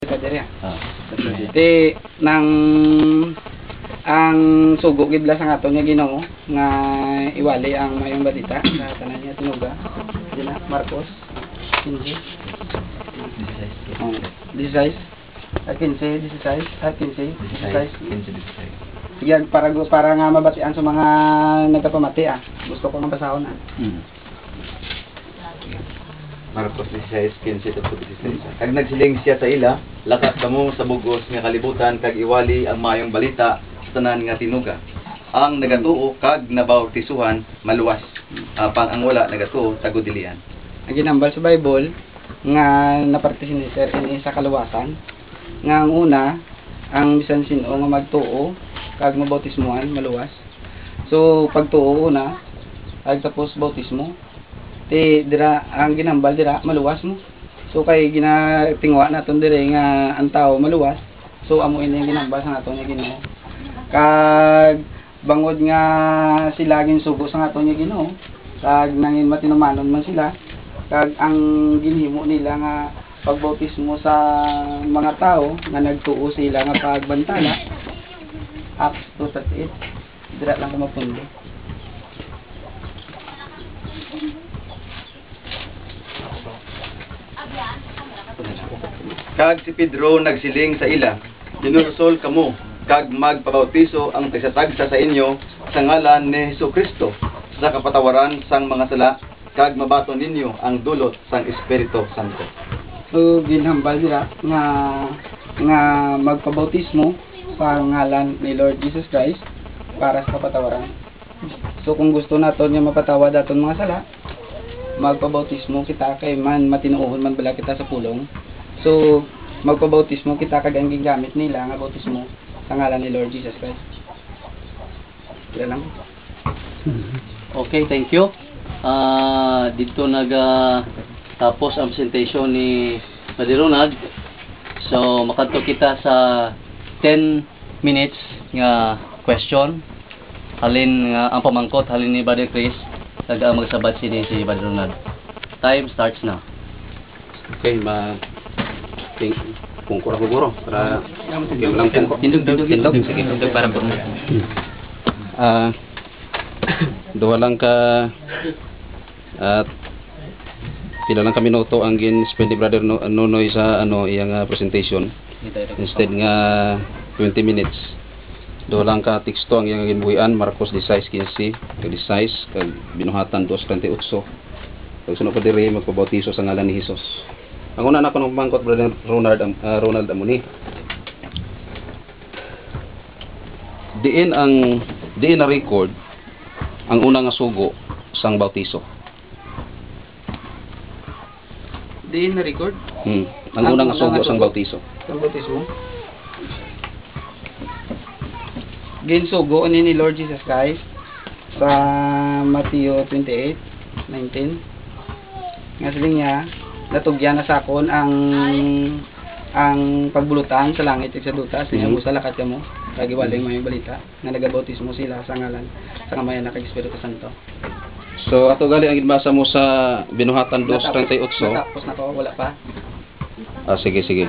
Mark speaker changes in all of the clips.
Speaker 1: Padre. Di nang ang sugo gid la sa aton nga Ginoo nga iwali ang mayong balita sa tanan niya tinuga. Dina Marcos 15. 16. At 15, 16, at 15, 16. Yan, para nga mabatian sa mga nagkapamati Gusto ko mabasahon
Speaker 2: Marcos 16, 15, 16. Kag nagsiling siya sa ila, lakat kamo sa bugos nga kalibutan kag iwali ang mayong balita sa tanan nga tinuga. Ang nagatuo kag nabautisuhan maluwas. Pang ang wala nagatuo tagudilian.
Speaker 1: Ang ginambal sa Bible nga napartisiniter ini sa kaluwasan nga ang una ang bisan sino nga magtuo kag mabautismuhan maluwas. So pagtuo una kag tapos bautismo ti dira ang ginambal dira maluwas mo. So kay ginatingwa naton dire nga ang tao maluwas. So amo ini ang ginambal sa naton nga Ginoo. Kag bangod nga sila gin sugo sa naton nga Ginoo. Kag nangin matinumanon man sila. Kag ang ginhimo nila nga pagbautismo sa mga tao nga nagtuo sila nga pagbantala Acts 2:38 dira lang ko mapundo.
Speaker 2: Kag si Pedro nagsiling sa ila, dinurusol kamo kag magpabautiso ang tagsatagsa sa inyo sa ngalan ni Hesukristo sa kapatawaran sang mga sala kag mabaton ninyo ang dulot sang Espiritu Santo.
Speaker 1: So ginhambal dira nga magpabautismo sa ngalan ni Lord Jesus Christ para sa kapatawaran. So kung gusto naton nga mapatawad aton mga sala, magpabautismo kita kay man matinuohon man bala kita sa pulong. So magpabautismo kita kag ang gigamit nila nga bautismo sa ngalan ni Lord Jesus Christ. Kaya lang.
Speaker 3: Okay, thank you. Dito tapos ang presentation ni Brother Ronald. So makadto kita sa 10 minutes nga question. Halin nga ang pamangkot halin ni Brother Chris taga magsabat si Brother Ronald. Time starts now.
Speaker 4: Okay, kung kurang para lang
Speaker 3: tindog
Speaker 4: sige tindog para po. Duha lang ka at pila lang ka minuto ang gin-spend ni Brother Nonoy sa iyang presentation. Instead nga 20 minutes. Duha lang ka teksto ang iyang ginbuhian, Marcos 16:15, kag 16 kag binuhatan 2:38. Kag sunod pa diri magpabautiso sa ngalan ni Hesus. Ang una na ko nang pamangkot Brother Ronald Amuni. Diin na record ang una nga sugo sang bautiso.
Speaker 1: Diin na record?
Speaker 4: Ang una nga sugo sang bautiso.
Speaker 1: Sang bautismo. Ginsugo ni Lord Jesus Christ sa Mateo 28:19. Nga sabi niya, natugyan na sakon ang pagbulutan sa langit ug sa dutas niya mo sa lakat kamo kag iwaling may balita nga nagabautismo sila sa ngalan sa kamayan kag Espiritu Santo.
Speaker 4: So ato gali ang ginbasa mo sa binuhatan 2:38.
Speaker 1: Tapos na ko, wala pa.
Speaker 4: Sige.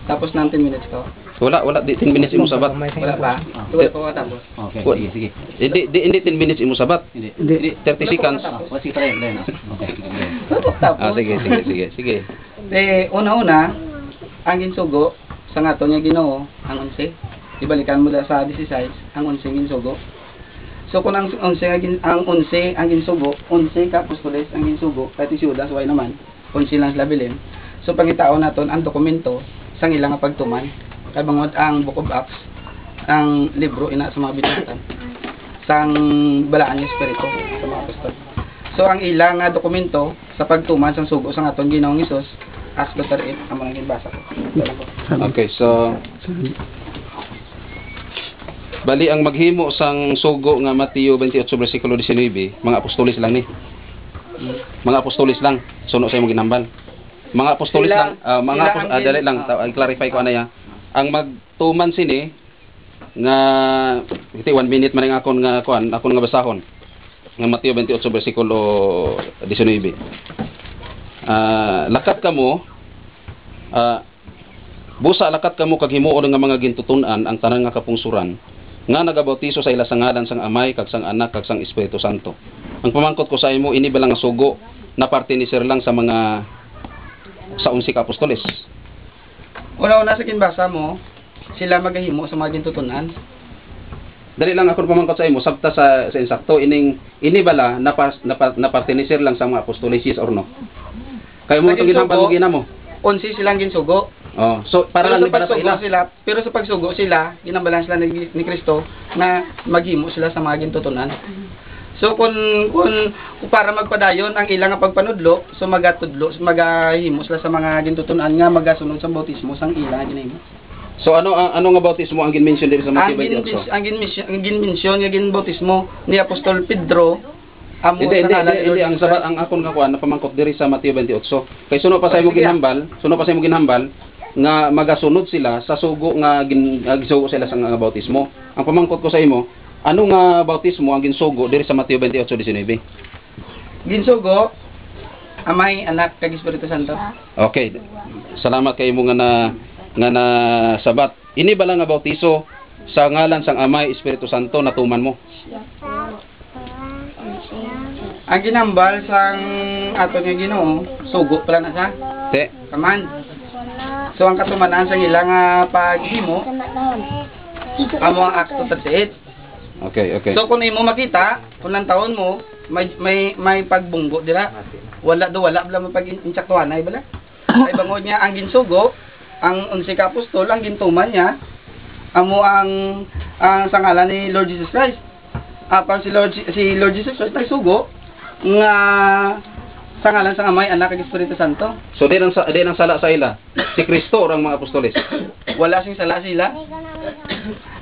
Speaker 1: Tapos 19 minutes ko.
Speaker 4: Wala di 10 minutes imo sabat.
Speaker 1: Wala pa. Wala pa tapos.
Speaker 3: Okay, sige.
Speaker 4: Hindi 10 minutes imo sabat. Hindi 30 seconds.
Speaker 3: Sige tayo.
Speaker 1: Okay.
Speaker 4: Sige.
Speaker 1: Una-una ang ginsugo sa ngaton nga Ginoo ang 11. Ibalikan mo da sa 16 ang 11 ginsugo. So kung ang 11 ang ginsugo, 11 ka apostoles ang ginsugo, pati si Judas way naman, 11 lang sila bilin. So pangitao naton ang dokumento sang ilang nga pagtuman. Kay bangod ang Book of Acts, ang libro ina sa mga binatan sang balaan ng Espiritu sa mga apostol. So ang ilang nga dokumento sa pagtuman sang sugo sang aton Ginoong Hesus, Acts 2:38 ang mga ginbasa ko.
Speaker 4: Okay, so bali ang maghimo sang sugo nga Mateo 28 bersikulo 19, mga apostoles lang ni. Mga apostoles lang. Suno sa imong ginambal. Mga apostoles lang, dali lang, i-clarify ko anaya. Ang magtuman sini nga 1 minute man akon nga basahon. Nga Mateo 28 bersikulo 19. Lakat kamo Busa lakat kamo kag himuon nga mga gintutunan ang tanan nga kapungsuran nga nagabautiso sa ila sa ngalan sang Amay kag sang Anak kag sang Espiritu Santo. Ang pamangkot ko sa imo ini balang nga sugo na parte ni sir lang sa mga sa 11 ka apostoles.
Speaker 1: Una-una sa kinbasa mo, sila magahimo sa mga gintutunan.
Speaker 4: Dali lang ako pamangkot sa imo sabta sa insakto ini bala na parte ni sir lang sa mga apostoles, yes or no? Kayo mo itong ginambal mo ginamo.
Speaker 1: 11 silang ginsugo.
Speaker 4: Oh, so para lang para sa ila.
Speaker 1: Pero sa pagsugo sila, ginambalan sila ni Kristo na maghimo sila sa mga gintutunan. So kung para magpadayon ang ilang nga pagpanudlo, so magahimo sila sa mga gintutunan nga magasunod sa bautismo sang ilang nga ginahimo.
Speaker 4: So ano nga bautismo ang ginmention diri sa Mateo 28?
Speaker 1: Ang ginmention nga ginbautismo ni Apostol Pedro amo
Speaker 4: hindi ang
Speaker 1: sabat
Speaker 4: ang akon nga kuan napamangkot diri sa Mateo 28. Kay suno pa sa imo ginhambal nga magasunod sila sa sugo nga gisugo sila sa nga bautismo. Ang pamangkot ko sa imo, ano nga bautismo ang ginsugo diri sa Mateo 28:19?
Speaker 1: Ginsugo Amay, Anak kag Espiritu Santo.
Speaker 4: Okay. Salamat kay imo nga na sabat. Ini bala nga bautiso sa ngalan sang Amay, Espiritu Santo natuman mo.
Speaker 1: Ang ginambal sang ato nga Ginoo, sugo pala na sa
Speaker 4: Te.
Speaker 1: kaman. So ang katumanan sa ilang paghimo amo ang Acts 2:38.
Speaker 4: Okay.
Speaker 1: So kung imo makita, kung lang taon mo may pagbunggo dira. Wala bala mo pag-intsaktuhan ay bala. Ay bangod niya ang ginsugo, ang 11 ka apostol ang gintuman niya amo ang sa ngalan ni Lord Jesus Christ. Apang si Lord Jesus Christ nagsugo nga sa ngalan sang Amay, Anak kag Espiritu Santo.
Speaker 4: So di nang sala sa ila si Kristo or ang mga apostoles.
Speaker 1: Wala sing sala sila.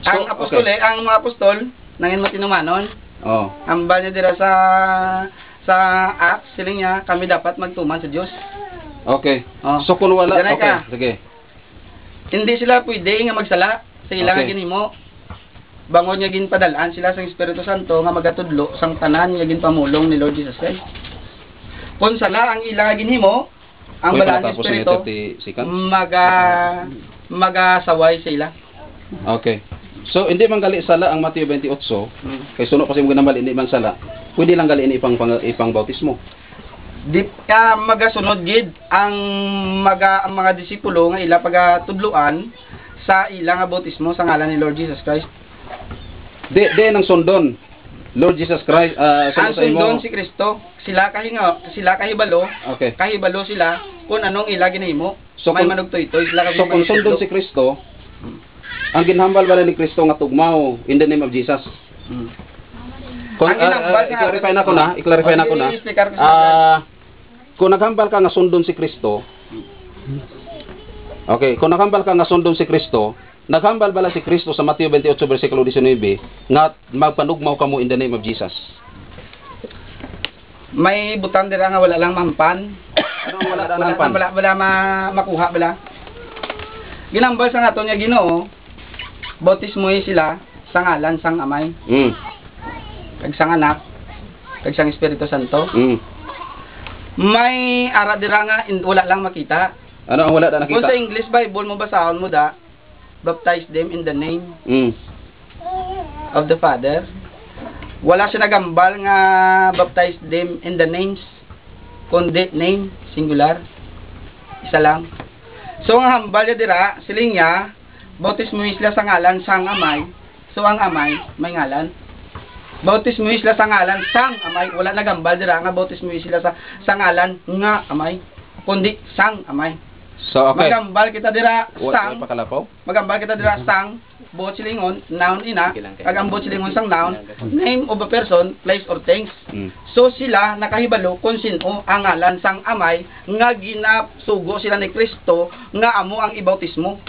Speaker 1: Ang apostol ang mga apostol nangin matinumanon.
Speaker 4: Oh.
Speaker 1: Ambal niya dira sa Acts siling niya kami dapat magtuman sa Dios.
Speaker 4: Okay.
Speaker 1: Oh.
Speaker 4: So kung wala
Speaker 1: Diyan
Speaker 4: okay,
Speaker 1: ka.
Speaker 4: sige.
Speaker 1: Hindi sila pwede nga magsala sa ilang nga ginhimo. Bangon niya ginpadalaan sila sa Espiritu Santo nga magatudlo sang tanan nga ginpamulong ni Lord Jesus Christ. Kung sala ang ilang ginhimo, ang balaan ng Espiritu magasaway sa ila.
Speaker 4: Okay. So hindi man gali sala ang Mateo 28. Kay suno kasi mo ginambal hindi man sala. Pwede lang gali ini ipang bautismo.
Speaker 1: Di ka magasunod gid ang mga disipulo nga ila pagatudloan sa ilang nga bautismo sa ngalan ni Lord Jesus Christ.
Speaker 4: Di nang sundon. Lord Jesus Christ,
Speaker 1: ang sundon si Kristo. Sila kahibalo.
Speaker 4: Okay.
Speaker 1: Kahibalo sila kung anong ila ginahimo. So may manugtoy-toy sila kasi.
Speaker 4: So kung sundon si Kristo, ang ginhambal bala ni Kristo nga tugmaw in the name of Jesus. Kung i-clarify na ko na. Kung naghambal ka nga sundon si Kristo. Okay, kung naghambal ka nga sundon si Kristo, naghambal bala si Kristo sa Mateo 28 versikulo 19 nga magpanugmaw kamo in the name of Jesus.
Speaker 1: May butang dira nga wala lang mampan. Wala makuha bala. Ginambal sa nato nga Ginoo, bautismo sila sa ngalan sang Amay. Kag sang Anak, kag sang Espiritu Santo. May ara dira nga wala lang makita.
Speaker 4: Ano ang wala na nakita?
Speaker 1: Kung sa English Bible mo basahon mo da, baptize them in the name of the Father. Wala siya nagambal nga baptize them in the names, kundi name, singular. Isa lang. So ang hambal niya dira, siling niya, bautismo sila sa ngalan sang Amay. So ang Amay, may ngalan. Bautismo sila sa ngalan sang Amay. Wala nagambal dira nga bautismo sila sa ngalan nga Amay, kundi sang Amay.
Speaker 4: So okay.
Speaker 1: Magambal kita dira sang.
Speaker 4: Magambal
Speaker 1: kita dira sang buot silingon, noun ina, kag ang buot silingon sang noun, name of a person, place or things. So sila nakahibalo kung sino ang ngalan sang Amay nga ginasugo sila ni Kristo nga amo ang ibautismo.